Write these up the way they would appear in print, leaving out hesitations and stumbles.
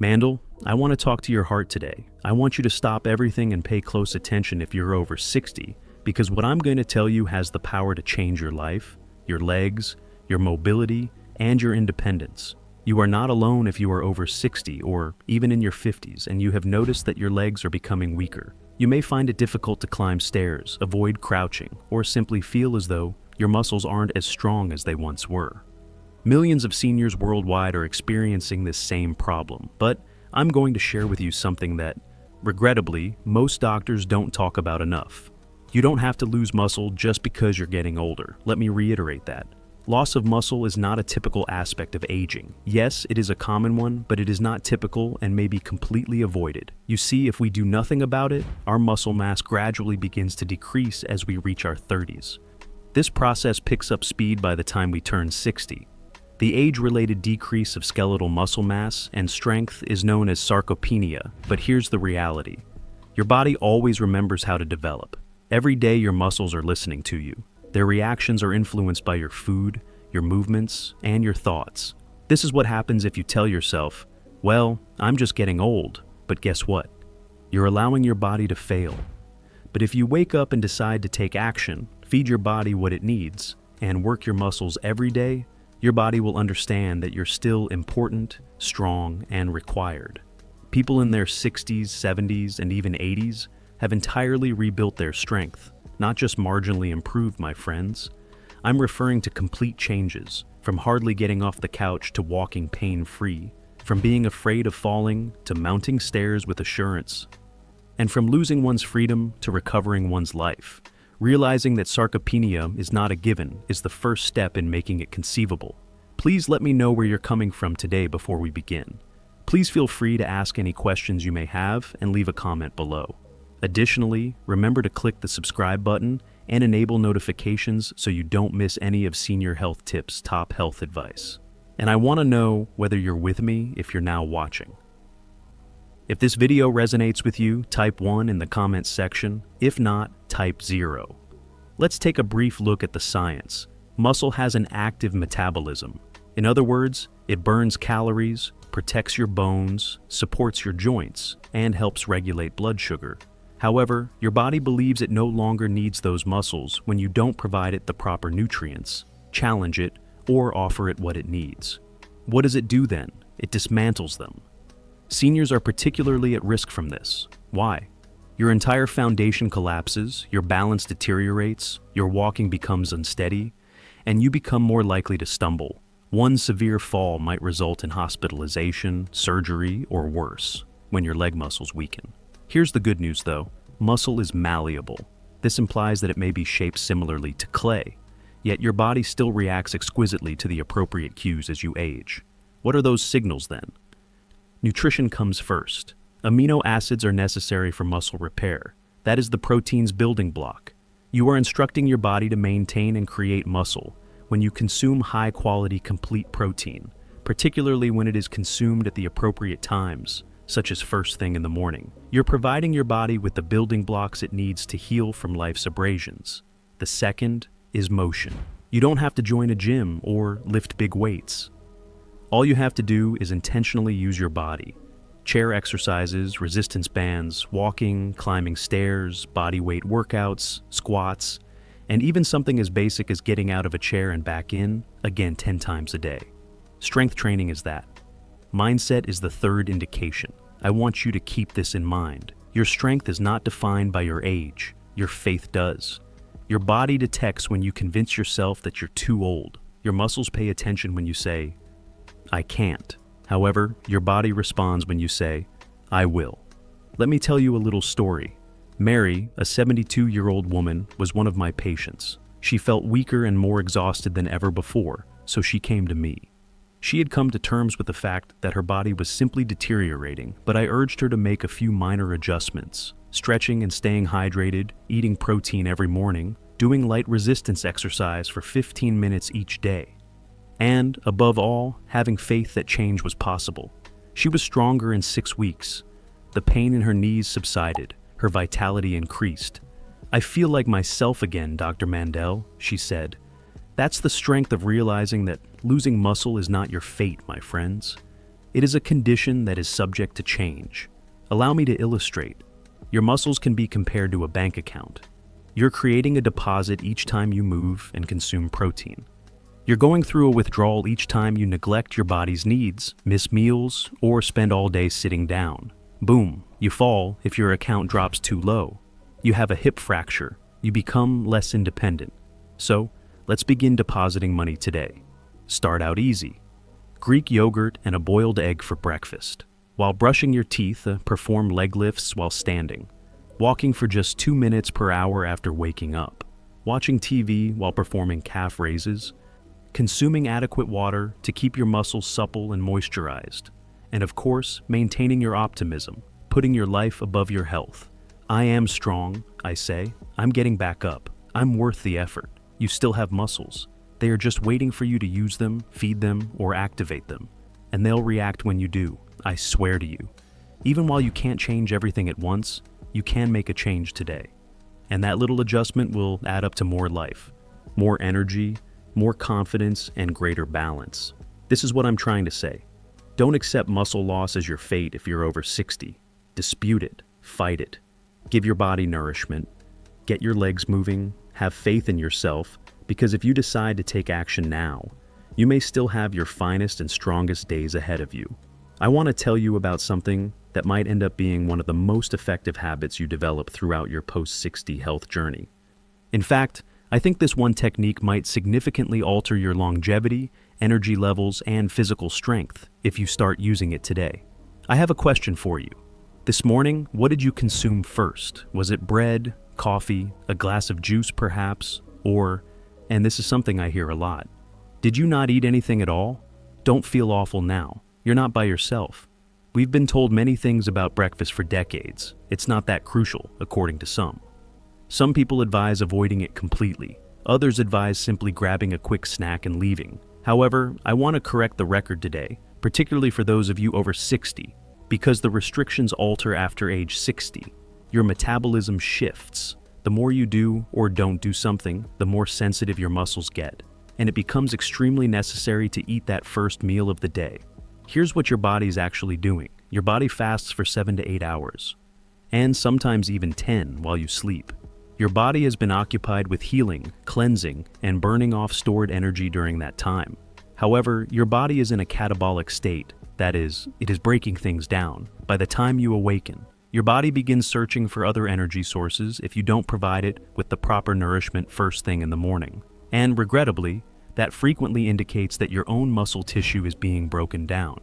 Mandell, I want to talk to your heart today. I want you to stop everything and pay close attention if you're over 60, because what I'm going to tell you has the power to change your life, your legs, your mobility, and your independence. You are not alone if you are over 60 or even in your 50s and you have noticed that your legs are becoming weaker. You may find it difficult to climb stairs, avoid crouching, or simply feel as though your muscles aren't as strong as they once were. Millions of seniors worldwide are experiencing this same problem, but I'm going to share with you something that, regrettably, most doctors don't talk about enough. You don't have to lose muscle just because you're getting older. Let me reiterate that. Loss of muscle is not a typical aspect of aging. Yes, it is a common one, but it is not typical and may be completely avoided. You see, if we do nothing about it, our muscle mass gradually begins to decrease as we reach our 30s. This process picks up speed by the time we turn 60. The age-related decrease of skeletal muscle mass and strength is known as sarcopenia, but here's the reality. Your body always remembers how to develop. Every day your muscles are listening to you. Their reactions are influenced by your food, your movements, and your thoughts. This is what happens if you tell yourself, well, I'm just getting old, but guess what? You're allowing your body to fail. But if you wake up and decide to take action, feed your body what it needs, and work your muscles every day, your body will understand that you're still important, strong, and required. People in their 60s, 70s, and even 80s have entirely rebuilt their strength. Not just marginally improved, my friends. I'm referring to complete changes, from hardly getting off the couch to walking pain-free, from being afraid of falling to mounting stairs with assurance, and from losing one's freedom to recovering one's life. Realizing that sarcopenia is not a given is the first step in making it conceivable. Please let me know where you're coming from today before we begin. Please feel free to ask any questions you may have and leave a comment below. Additionally, remember to click the subscribe button and enable notifications so you don't miss any of Senior Health Tips' top health advice. And I want to know whether you're with me if you're now watching. If this video resonates with you, type 1 in the comments section. If not, type 0. Let's take a brief look at the science. Muscle has an active metabolism. In other words, it burns calories, protects your bones, supports your joints, and helps regulate blood sugar. However, your body believes it no longer needs those muscles when you don't provide it the proper nutrients, challenge it, or offer it what it needs. What does it do then? It dismantles them. Seniors are particularly at risk from this. Why? Your entire foundation collapses, your balance deteriorates, your walking becomes unsteady, and you become more likely to stumble. One severe fall might result in hospitalization, surgery, or worse, when your leg muscles weaken. Here's the good news though, muscle is malleable. This implies that it may be shaped similarly to clay, yet your body still reacts exquisitely to the appropriate cues as you age. What are those signals then? Nutrition comes first. Amino acids are necessary for muscle repair. That is the protein's building block. You are instructing your body to maintain and create muscle when you consume high-quality complete protein, particularly when it is consumed at the appropriate times, such as first thing in the morning. You're providing your body with the building blocks it needs to heal from life's abrasions. The second is motion. You don't have to join a gym or lift big weights. All you have to do is intentionally use your body. Chair exercises, resistance bands, walking, climbing stairs, body weight workouts, squats, and even something as basic as getting out of a chair and back in, again 10 times a day. Strength training is that. Mindset is the third indication. I want you to keep this in mind. Your strength is not defined by your age. Your faith does. Your body detects when you convince yourself that you're too old. Your muscles pay attention when you say, I can't. However, your body responds when you say, I will. Let me tell you a little story. Mary, a 72-year-old woman, was one of my patients. She felt weaker and more exhausted than ever before, so she came to me. She had come to terms with the fact that her body was simply deteriorating, but I urged her to make a few minor adjustments, stretching and staying hydrated, eating protein every morning, doing light resistance exercise for 15 minutes each day, and, above all, having faith that change was possible. She was stronger in 6 weeks. The pain in her knees subsided, her vitality increased. I feel like myself again, Dr. Mandell, she said. That's the strength of realizing that losing muscle is not your fate, my friends. It is a condition that is subject to change. Allow me to illustrate. Your muscles can be compared to a bank account. You're creating a deposit each time you move and consume protein. You're going through a withdrawal each time you neglect your body's needs, miss meals, or spend all day sitting down. Boom, you fall if your account drops too low. You have a hip fracture. You become less independent. So, let's begin depositing money today. Start out easy. Greek yogurt and a boiled egg for breakfast. While brushing your teeth, perform leg lifts while standing. Walking for just 2 minutes per hour after waking up. Watching TV while performing calf raises. Consuming adequate water to keep your muscles supple and moisturized. And of course, maintaining your optimism, putting your life above your health. I am strong, I say. I'm getting back up. I'm worth the effort. You still have muscles. They are just waiting for you to use them, feed them, or activate them. And they'll react when you do, I swear to you. Even while you can't change everything at once, you can make a change today. And that little adjustment will add up to more life, more energy, more confidence, and greater balance. This is what I'm trying to say. Don't accept muscle loss as your fate if you're over 60. Dispute it. Fight it. Give your body nourishment. Get your legs moving. Have faith in yourself, because if you decide to take action now, you may still have your finest and strongest days ahead of you. I want to tell you about something that might end up being one of the most effective habits you develop throughout your post-60 health journey. In fact, I think this one technique might significantly alter your longevity, energy levels, and physical strength if you start using it today. I have a question for you. This morning, what did you consume first? Was it bread, coffee, a glass of juice perhaps, or, and this is something I hear a lot, did you not eat anything at all? Don't feel awful now. You're not by yourself. We've been told many things about breakfast for decades. It's not that crucial, according to some. Some people advise avoiding it completely. Others advise simply grabbing a quick snack and leaving. However, I want to correct the record today, particularly for those of you over 60, because the restrictions alter after age 60. Your metabolism shifts. The more you do or don't do something, the more sensitive your muscles get, and it becomes extremely necessary to eat that first meal of the day. Here's what your body's actually doing. Your body fasts for 7 to 8 hours, and sometimes even 10 while you sleep. Your body has been occupied with healing, cleansing, and burning off stored energy during that time. However, your body is in a catabolic state, that is, it is breaking things down. By the time you awaken, your body begins searching for other energy sources if you don't provide it with the proper nourishment first thing in the morning. And regrettably, that frequently indicates that your own muscle tissue is being broken down.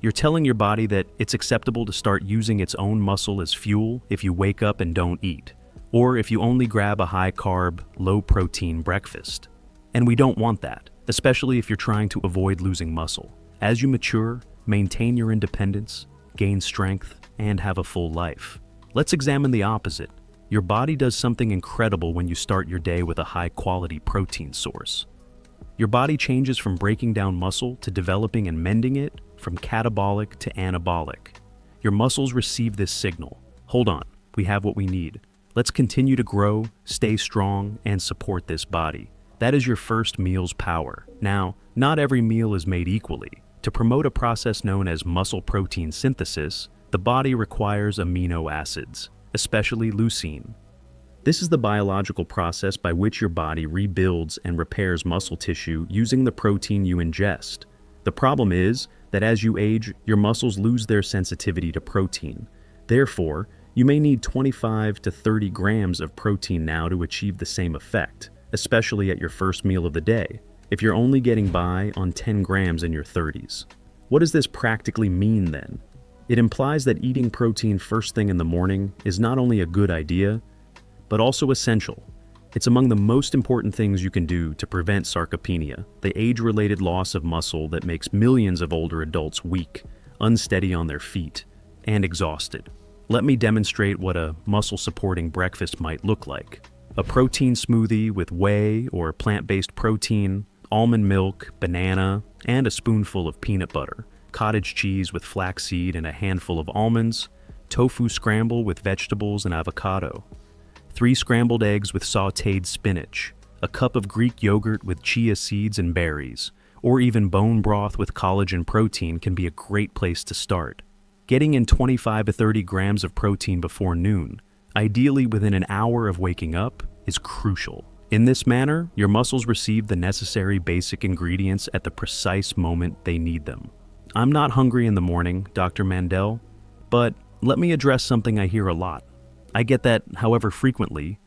You're telling your body that it's acceptable to start using its own muscle as fuel if you wake up and don't eat, or if you only grab a high-carb, low-protein breakfast. And we don't want that, especially if you're trying to avoid losing muscle. As you mature, maintain your independence, gain strength, and have a full life. Let's examine the opposite. Your body does something incredible when you start your day with a high-quality protein source. Your body changes from breaking down muscle to developing and mending it, from catabolic to anabolic. Your muscles receive this signal. Hold on, we have what we need. Let's continue to grow, stay strong, and support this body. That is your first meal's power. Now, not every meal is made equally. To promote a process known as muscle protein synthesis, the body requires amino acids, especially leucine. This is the biological process by which your body rebuilds and repairs muscle tissue using the protein you ingest. The problem is that as you age, your muscles lose their sensitivity to protein. Therefore, you may need 25 to 30 grams of protein now to achieve the same effect, especially at your first meal of the day, if you're only getting by on 10 grams in your 30s. What does this practically mean then? It implies that eating protein first thing in the morning is not only a good idea, but also essential. It's among the most important things you can do to prevent sarcopenia, the age-related loss of muscle that makes millions of older adults weak, unsteady on their feet, and exhausted. Let me demonstrate what a muscle-supporting breakfast might look like. A protein smoothie with whey or plant-based protein, almond milk, banana, and a spoonful of peanut butter, cottage cheese with flaxseed and a handful of almonds, tofu scramble with vegetables and avocado, 3 scrambled eggs with sautéed spinach, a cup of Greek yogurt with chia seeds and berries, or even bone broth with collagen protein can be a great place to start. Getting in 25 to 30 grams of protein before noon, ideally within an hour of waking up, is crucial. In this manner, your muscles receive the necessary basic ingredients at the precise moment they need them. I'm not hungry in the morning, Dr. Mandell, but let me address something I hear a lot. I get that, however frequently,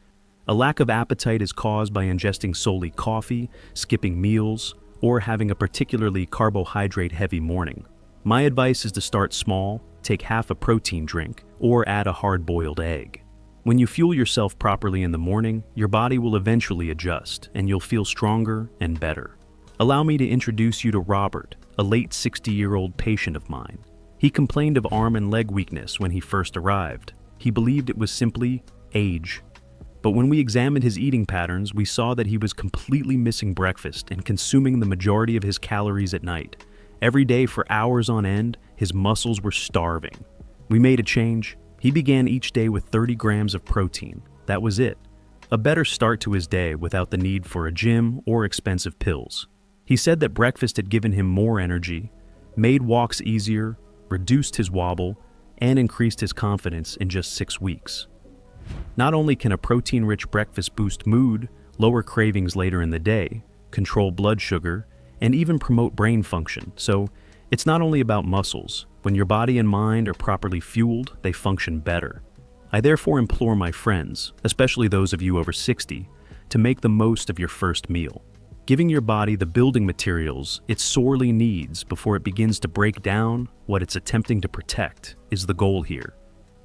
a lack of appetite is caused by ingesting solely coffee, skipping meals, or having a particularly carbohydrate-heavy morning. My advice is to start small, take half a protein drink, or add a hard-boiled egg. When you fuel yourself properly in the morning, your body will eventually adjust, and you'll feel stronger and better. Allow me to introduce you to Robert, a late 60-year-old patient of mine. He complained of arm and leg weakness when he first arrived. He believed it was simply age. But when we examined his eating patterns, we saw that he was completely missing breakfast and consuming the majority of his calories at night. Every day for hours on end, his muscles were starving. We made a change. He began each day with 30 grams of protein. That was it. A better start to his day without the need for a gym or expensive pills. He said that breakfast had given him more energy, made walks easier, reduced his wobble, and increased his confidence in just 6 weeks. Not only can a protein-rich breakfast boost mood, lower cravings later in the day, control blood sugar, and even promote brain function, so it's not only about muscles. When your body and mind are properly fueled, they function better. I therefore implore my friends, especially those of you over 60, to make the most of your first meal. Giving your body the building materials it sorely needs before it begins to break down what it's attempting to protect is the goal here.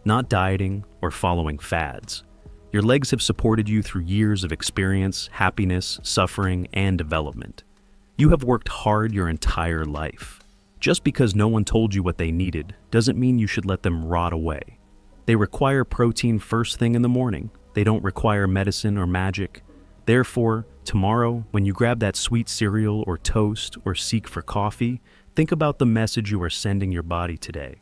Not dieting or following fads. Your legs have supported you through years of experience, happiness, suffering, and development. You have worked hard your entire life. Just because no one told you what they needed doesn't mean you should let them rot away. They require protein first thing in the morning. They don't require medicine or magic. Therefore, tomorrow, when you grab that sweet cereal or toast or seek for coffee, think about the message you are sending your body today.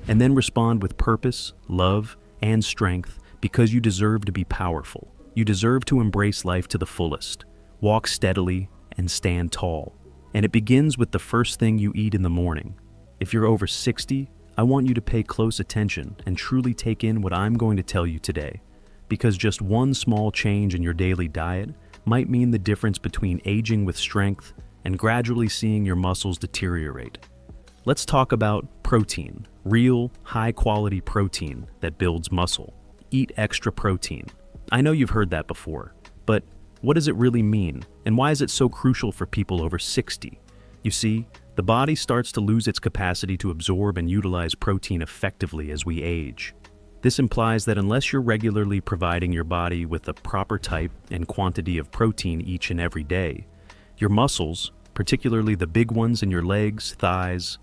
And then respond with purpose, love, and strength because you deserve to be powerful. You deserve to embrace life to the fullest. Walk steadily and stand tall. And it begins with the first thing you eat in the morning. If you're over 60, I want you to pay close attention and truly take in what I'm going to tell you today, because just one small change in your daily diet might mean the difference between aging with strength and gradually seeing your muscles deteriorate. Let's talk about protein, real, high-quality protein that builds muscle. Eat extra protein. I know you've heard that before, but what does it really mean, and why is it so crucial for people over 60? You see, the body starts to lose its capacity to absorb and utilize protein effectively as we age. This implies that unless you're regularly providing your body with the proper type and quantity of protein each and every day, your muscles, particularly the big ones in your legs, thighs,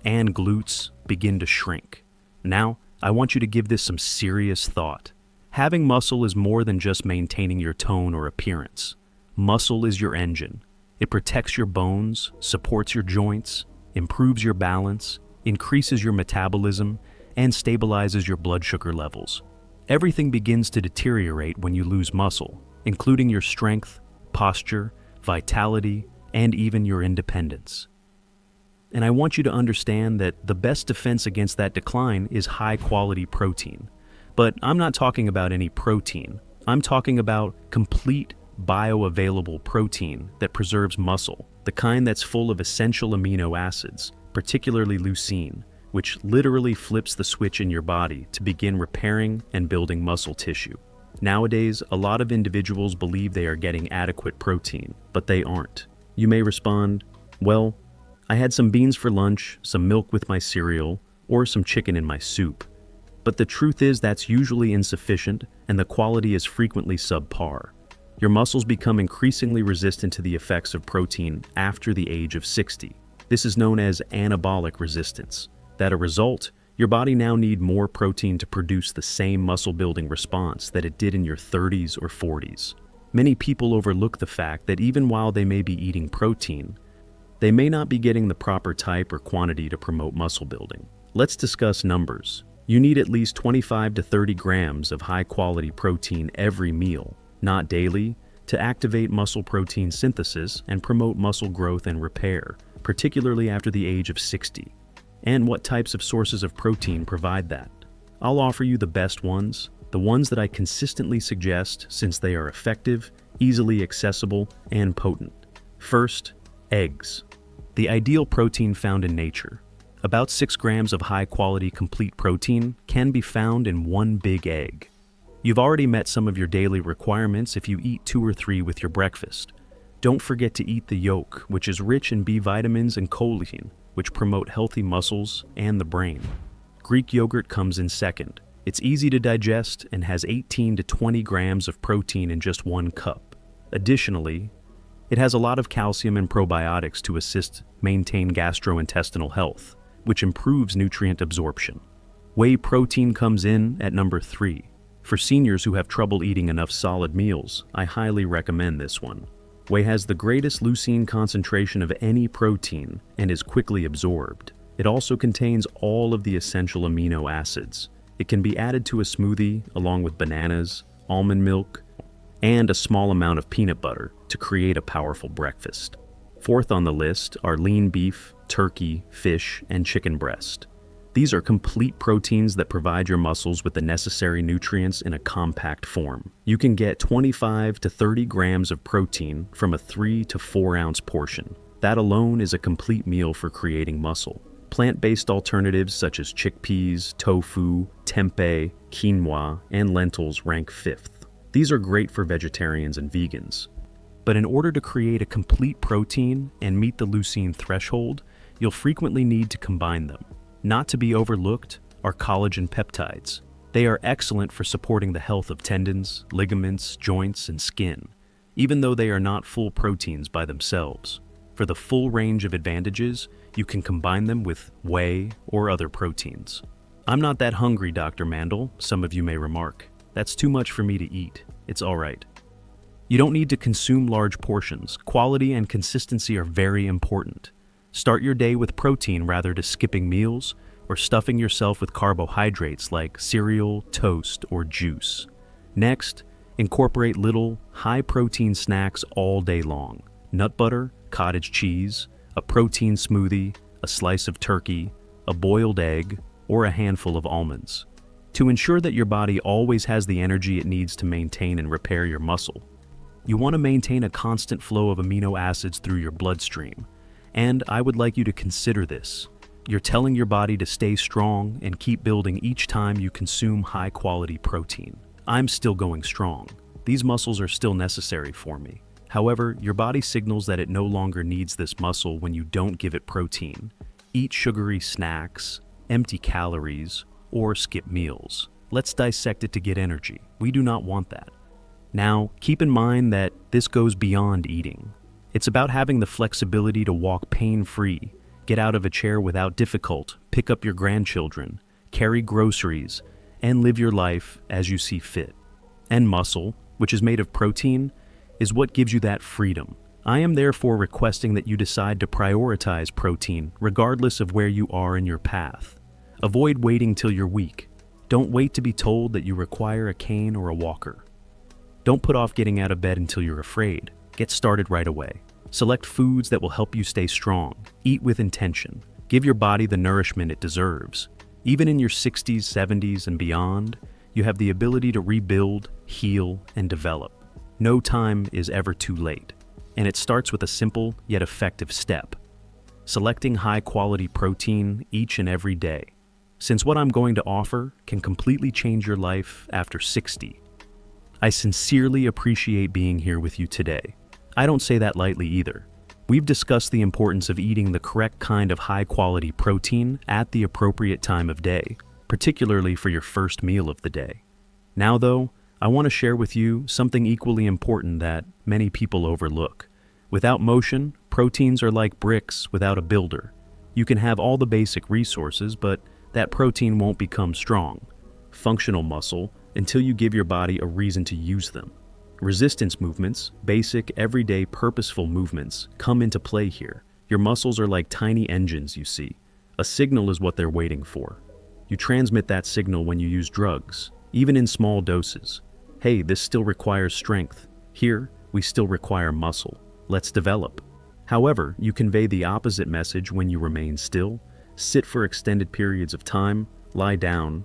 and glutes, begin to shrink. Now, I want you to give this some serious thought. Having muscle is more than just maintaining your tone or appearance. Muscle is your engine. It protects your bones, supports your joints, improves your balance, increases your metabolism, and stabilizes your blood sugar levels. Everything begins to deteriorate when you lose muscle, including your strength, posture, vitality, and even your independence. And I want you to understand that the best defense against that decline is high-quality protein. But I'm not talking about any protein. I'm talking about complete bioavailable protein that preserves muscle, the kind that's full of essential amino acids, particularly leucine, which literally flips the switch in your body to begin repairing and building muscle tissue. Nowadays, a lot of individuals believe they are getting adequate protein, but they aren't. You may respond, well, I had some beans for lunch, some milk with my cereal, or some chicken in my soup. But the truth is that's usually insufficient, and the quality is frequently subpar. Your muscles become increasingly resistant to the effects of protein after the age of 60. This is known as anabolic resistance. As a result, your body now needs more protein to produce the same muscle-building response that it did in your 30s or 40s. Many people overlook the fact that even while they may be eating protein, they may not be getting the proper type or quantity to promote muscle building. Let's discuss numbers. You need at least 25 to 30 grams of high-quality protein every meal, not daily, to activate muscle protein synthesis and promote muscle growth and repair, particularly after the age of 60. And what types of sources of protein provide that? I'll offer you the best ones, the ones that I consistently suggest since they are effective, easily accessible, and potent. First, eggs. The ideal protein found in nature. About 6 grams of high-quality complete protein can be found in one big egg. You've already met some of your daily requirements if you eat 2 or 3 with your breakfast. Don't forget to eat the yolk, which is rich in B vitamins and choline, which promote healthy muscles and the brain. Greek yogurt comes in second. It's easy to digest and has 18 to 20 grams of protein in just 1 cup. Additionally, it has a lot of calcium and probiotics to assist maintain gastrointestinal health, which improves nutrient absorption. Whey protein comes in at number 3. For seniors who have trouble eating enough solid meals, I highly recommend this one. Whey has the greatest leucine concentration of any protein and is quickly absorbed. It also contains all of the essential amino acids. It can be added to a smoothie along with bananas, almond milk, and a small amount of peanut butter to create a powerful breakfast. Fourth on the list are lean beef, turkey, fish, and chicken breast. These are complete proteins that provide your muscles with the necessary nutrients in a compact form. You can get 25 to 30 grams of protein from a 3 to 4 ounce portion. That alone is a complete meal for creating muscle. Plant-based alternatives such as chickpeas, tofu, tempeh, quinoa, and lentils rank 5th. These are great for vegetarians and vegans. But in order to create a complete protein and meet the leucine threshold, you'll frequently need to combine them. Not to be overlooked are collagen peptides. They are excellent for supporting the health of tendons, ligaments, joints, and skin, even though they are not full proteins by themselves. For the full range of advantages, you can combine them with whey or other proteins. I'm not that hungry, Dr. Mandell, some of you may remark. That's too much for me to eat. It's all right. You don't need to consume large portions. Quality and consistency are very important. Start your day with protein rather than skipping meals or stuffing yourself with carbohydrates like cereal, toast, or juice. Next, incorporate little, high-protein snacks all day long. Nut butter, cottage cheese, a protein smoothie, a slice of turkey, a boiled egg, or a handful of almonds. To ensure that your body always has the energy it needs to maintain and repair your muscle, you want to maintain a constant flow of amino acids through your bloodstream. And I would like you to consider this. You're telling your body to stay strong and keep building each time you consume high-quality protein. I'm still going strong. These muscles are still necessary for me. However, your body signals that it no longer needs this muscle when you don't give it protein. Eat sugary snacks, empty calories, or skip meals. Let's dissect it to get energy. We do not want that. Now, keep in mind that this goes beyond eating. It's about having the flexibility to walk pain-free, get out of a chair without difficulty, pick up your grandchildren, carry groceries, and live your life as you see fit. And muscle, which is made of protein, is what gives you that freedom. I am therefore requesting that you decide to prioritize protein regardless of where you are in your path. Avoid waiting till you're weak. Don't wait to be told that you require a cane or a walker. Don't put off getting out of bed until you're afraid. Get started right away. Select foods that will help you stay strong. Eat with intention. Give your body the nourishment it deserves. Even in your 60s, 70s, and beyond, you have the ability to rebuild, heal, and develop. No time is ever too late, and it starts with a simple yet effective step: selecting high-quality protein each and every day. Since what I'm going to offer can completely change your life after 60. I sincerely appreciate being here with you today. I don't say that lightly either. We've discussed the importance of eating the correct kind of high-quality protein at the appropriate time of day, particularly for your first meal of the day. Now though, I want to share with you something equally important that many people overlook. Without motion, proteins are like bricks without a builder. You can have all the basic resources, but that protein won't become strong, functional muscle until you give your body a reason to use them. Resistance movements, basic, everyday, purposeful movements, come into play here. Your muscles are like tiny engines, you see. A signal is what they're waiting for. You transmit that signal when you use drugs, even in small doses. Hey, this still requires strength. Here, We still require muscle. Let's develop. However, you convey the opposite message when you remain still, sit for extended periods of time, lie down,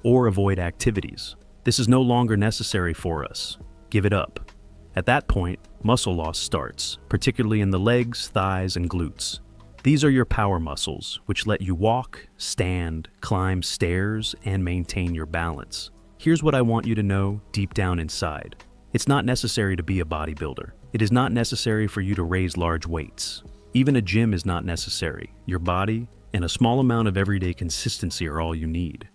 or avoid activities. This is no longer necessary for us. Give it up. At that point, muscle loss starts, particularly in the legs, thighs, and glutes. These are your power muscles, which let you walk, stand, climb stairs, and maintain your balance. Here's what I want you to know deep down inside. It's not necessary to be a bodybuilder. It is not necessary for you to raise large weights. Even a gym is not necessary. Your body and a small amount of everyday consistency are all you need.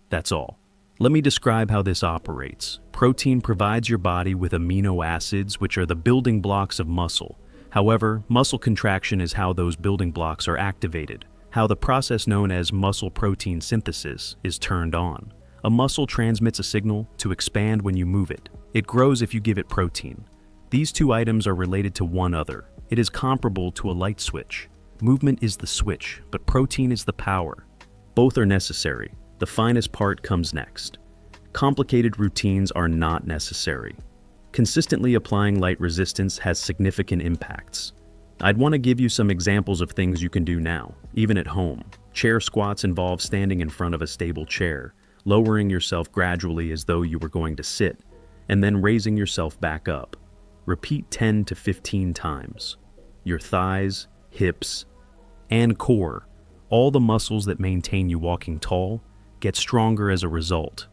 That's all. Let me describe how this operates. Protein provides your body with amino acids, which are the building blocks of muscle. However, muscle contraction is how those building blocks are activated, how the process known as muscle protein synthesis is turned on. A muscle transmits a signal to expand when you move it. It grows if you give it protein. These two items are related to one another. It is comparable to a light switch. Movement is the switch, but protein is the power. Both are necessary. The finest part comes next. Complicated routines are not necessary. Consistently applying light resistance has significant impacts. I'd want to give you some examples of things you can do now, even at home. Chair squats involve standing in front of a stable chair, lowering yourself gradually as though you were going to sit, and then raising yourself back up. Repeat 10 to 15 times. Your thighs, hips, and core, all the muscles that maintain you walking tall, get stronger as a result.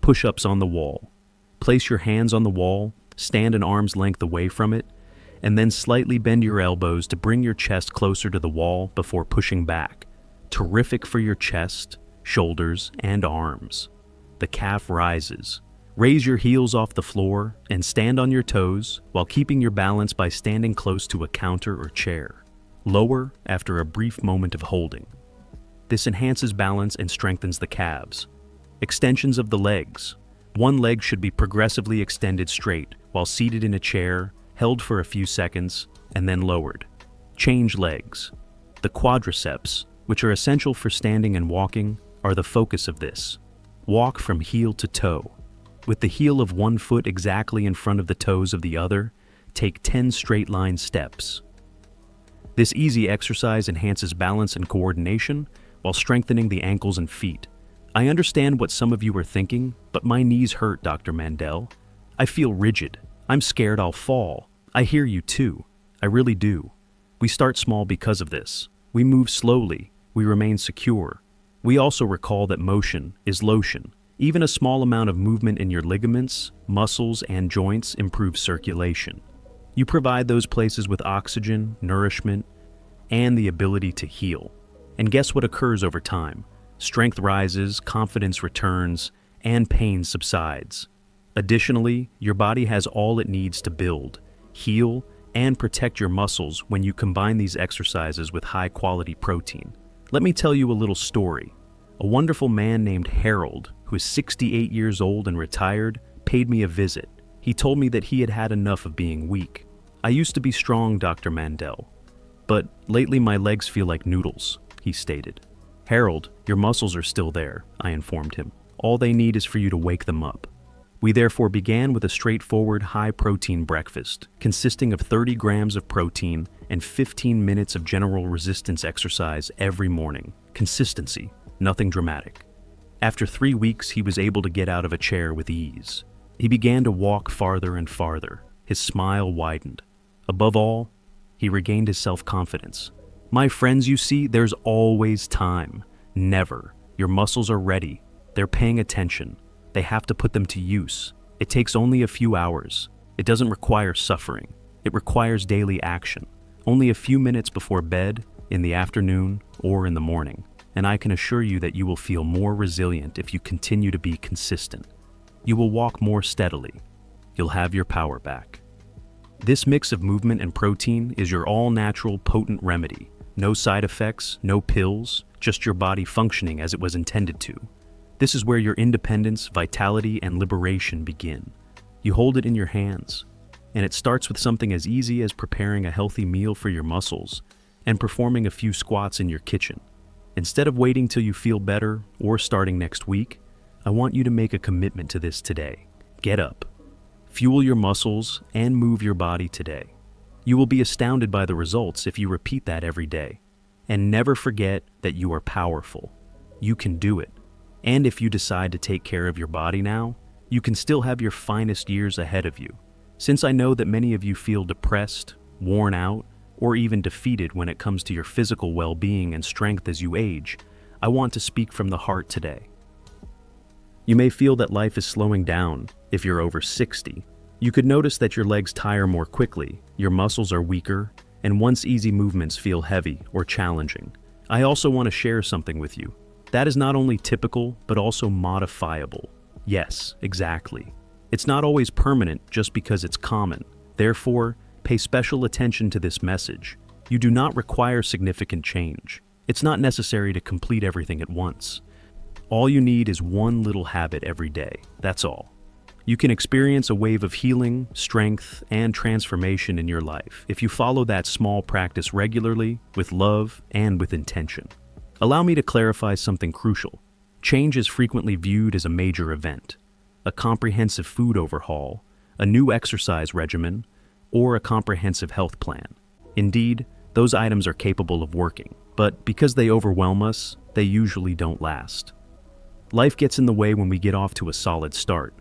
Push-ups on the wall. Place your hands on the wall, stand an arm's length away from it, and then slightly bend your elbows to bring your chest closer to the wall before pushing back. Terrific for your chest, shoulders, and arms. The calf rises. Raise your heels off the floor and stand on your toes while keeping your balance by standing close to a counter or chair. Lower after a brief moment of holding. This enhances balance and strengthens the calves. Extensions of the legs. One leg should be progressively extended straight while seated in a chair, held for a few seconds, and then lowered. Change legs. The quadriceps, which are essential for standing and walking, are the focus of this. Walk from heel to toe. With the heel of one foot exactly in front of the toes of the other, take 10 straight line steps. This easy exercise enhances balance and coordination while strengthening the ankles and feet. I understand what some of you are thinking, but my knees hurt, Dr. Mandell. I feel rigid. I'm scared I'll fall. I hear you too. I really do. We start small because of this. We move slowly. We remain secure. We also recall that motion is lotion. Even a small amount of movement in your ligaments, muscles, and joints improves circulation. You provide those places with oxygen, nourishment, and the ability to heal. And guess what occurs over time? Strength rises, confidence returns, and pain subsides. Additionally, your body has all it needs to build, heal, and protect your muscles when you combine these exercises with high-quality protein. Let me tell you a little story. A wonderful man named Harold, who is 68 years old and retired, paid me a visit. He told me that he had had enough of being weak. I used to be strong, Dr. Mandell, but lately my legs feel like noodles, he stated. Harold, your muscles are still there, I informed him. All they need is for you to wake them up. We therefore began with a straightforward high-protein breakfast, consisting of 30 grams of protein and 15 minutes of general resistance exercise every morning. Consistency, nothing dramatic. After 3 weeks, he was able to get out of a chair with ease. He began to walk farther and farther. His smile widened. Above all, he regained his self-confidence. My friends, you see, there's always time. Never. Your muscles are ready. They're paying attention. They have to put them to use. It takes only a few hours. It doesn't require suffering. It requires daily action. Only a few minutes before bed, in the afternoon, or in the morning. And I can assure you that you will feel more resilient if you continue to be consistent. You will walk more steadily. You'll have your power back. This mix of movement and protein is your all-natural, potent remedy. No side effects, no pills, just your body functioning as it was intended to. This is where your independence, vitality, and liberation begin. You hold it in your hands, and it starts with something as easy as preparing a healthy meal for your muscles and performing a few squats in your kitchen. Instead of waiting till you feel better or starting next week, I want you to make a commitment to this today. Get up. Fuel your muscles and move your body today. You will be astounded by the results if you repeat that every day. And never forget that you are powerful. You can do it. And if you decide to take care of your body now, you can still have your finest years ahead of you. Since I know that many of you feel depressed, worn out, or even defeated when it comes to your physical well-being and strength as you age, I want to speak from the heart today. You may feel that life is slowing down if you're over 60. You could notice that your legs tire more quickly, your muscles are weaker, and once easy movements feel heavy or challenging. I also want to share something with you. That is not only typical, but also modifiable. Yes, exactly. It's not always permanent just because it's common. Therefore, pay special attention to this message. You do not require significant change. It's not necessary to complete everything at once. All you need is one little habit every day. That's all. You can experience a wave of healing, strength, and transformation in your life if you follow that small practice regularly, with love, and with intention. Allow me to clarify something crucial. Change is frequently viewed as a major event, a comprehensive food overhaul, a new exercise regimen, or a comprehensive health plan. Indeed, those items are capable of working, but because they overwhelm us, they usually don't last. Life gets in the way when we get off to a solid start.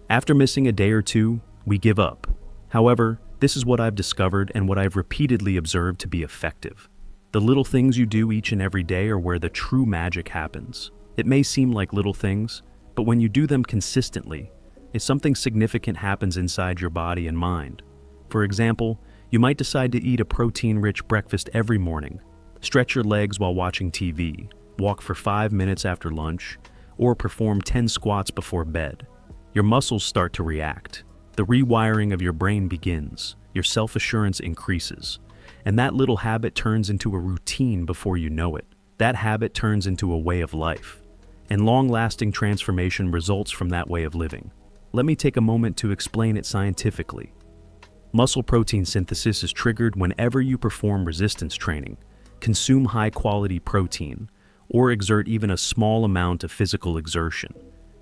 After missing a day or two, we give up. However, this is what I've discovered and what I've repeatedly observed to be effective. The little things you do each and every day are where the true magic happens. It may seem like little things, but when you do them consistently, something significant happens inside your body and mind. For example, you might decide to eat a protein-rich breakfast every morning, stretch your legs while watching TV, walk for 5 minutes after lunch, or perform 10 squats before bed. Your muscles start to react. The rewiring of your brain begins, your self-assurance increases, and that little habit turns into a routine before you know it. That habit turns into a way of life, and long-lasting transformation results from that way of living. Let me take a moment to explain it scientifically. Muscle protein synthesis is triggered whenever you perform resistance training, consume high-quality protein, or exert even a small amount of physical exertion.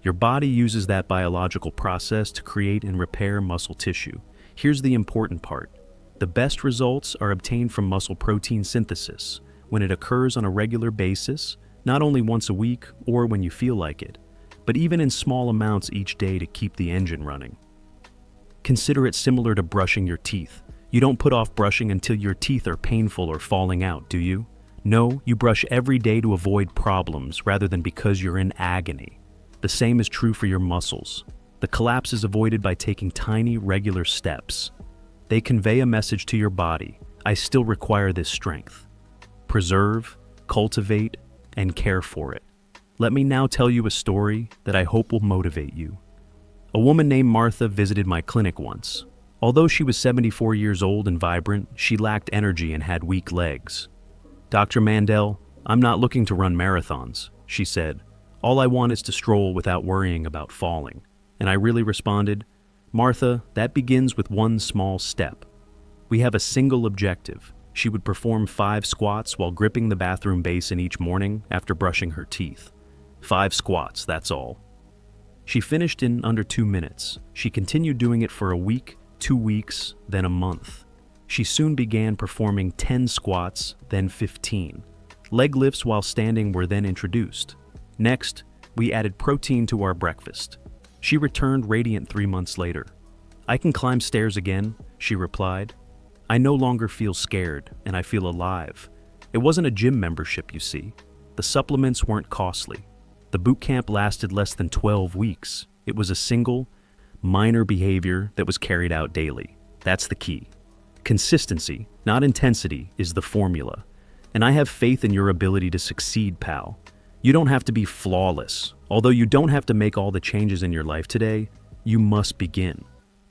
Your body uses that biological process to create and repair muscle tissue. Here's the important part. The best results are obtained from muscle protein synthesis when it occurs on a regular basis, not only once a week or when you feel like it, but even in small amounts each day to keep the engine running. Consider it similar to brushing your teeth. You don't put off brushing until your teeth are painful or falling out, do you? No, you brush every day to avoid problems rather than because you're in agony. The same is true for your muscles. The collapse is avoided by taking tiny, regular steps. They convey a message to your body. I still require this strength. Preserve, cultivate, and care for it. Let me now tell you a story that I hope will motivate you. A woman named Martha visited my clinic once. Although she was 74 years old and vibrant, she lacked energy and had weak legs. "Dr. Mandell, I'm not looking to run marathons," she said. "All I want is to stroll without worrying about falling." And I really responded, "Martha, that begins with one small step. We have a single objective." She would perform 5 squats while gripping the bathroom basin each morning after brushing her teeth. 5 squats, that's all. She finished in under 2 minutes. She continued doing it for a week, 2 weeks, then a month. She soon began performing 10 squats, then 15. Leg lifts while standing were then introduced. Next, we added protein to our breakfast. She returned radiant 3 months later. "I can climb stairs again," she replied. "I no longer feel scared, and I feel alive." It wasn't a gym membership, you see. The supplements weren't costly. The boot camp lasted less than 12 weeks. It was a single, minor behavior that was carried out daily. That's the key. Consistency, not intensity, is the formula. And I have faith in your ability to succeed, pal. You don't have to be flawless. Although you don't have to make all the changes in your life today, you must begin.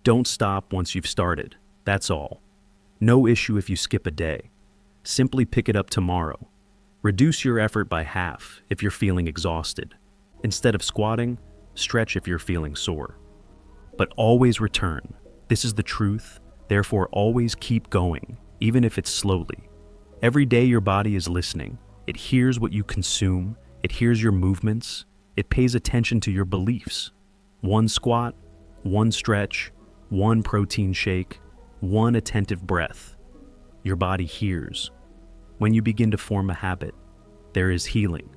Don't stop once you've started. That's all. No issue if you skip a day. Simply pick it up tomorrow. Reduce your effort by half if you're feeling exhausted. Instead of squatting, stretch if you're feeling sore. But always return. This is the truth, therefore always keep going, even if it's slowly. Every day your body is listening. It hears what you consume, it hears your movements, it pays attention to your beliefs. One squat, one stretch, one protein shake, one attentive breath. Your body hears. When you begin to form a habit, there is healing.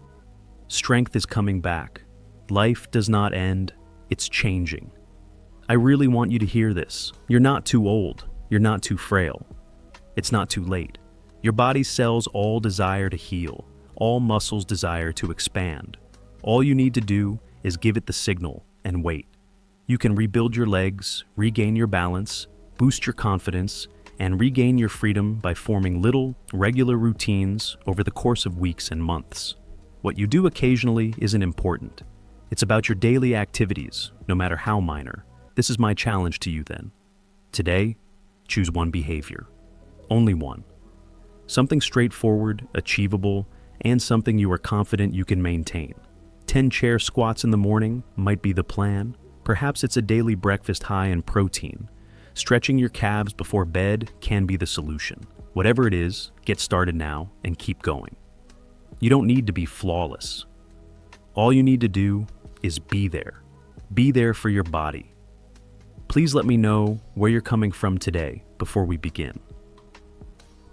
Strength is coming back. Life does not end, it's changing. I really want you to hear this. You're not too old. You're not too frail. It's not too late. Your body's cells all desire to heal. All muscles desire to expand. All you need to do is give it the signal and wait. You can rebuild your legs, regain your balance, boost your confidence, and regain your freedom by forming little, regular routines over the course of weeks and months. What you do occasionally isn't important. It's about your daily activities, no matter how minor. This is my challenge to you then. Today, choose one behavior. Only one. Something straightforward, achievable, and something you are confident you can maintain. 10 chair squats in the morning might be the plan. Perhaps it's a daily breakfast high in protein. Stretching your calves before bed can be the solution. Whatever it is, get started now and keep going. You don't need to be flawless. All you need to do is be there. Be there for your body. Please let me know where you're coming from today before we begin.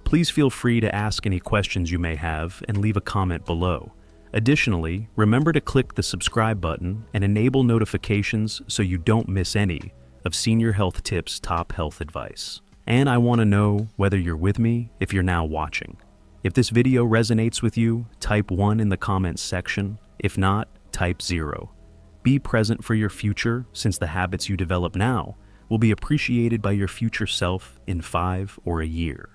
Please feel free to ask any questions you may have and leave a comment below. Additionally, remember to click the subscribe button and enable notifications so you don't miss any of Senior Health Tips' top health advice. And I want to know whether you're with me if you're now watching. If this video resonates with you, type 1 in the comments section. If not, type 0. Be present for your future, since the habits you develop now will be appreciated by your future self in 5 or a year.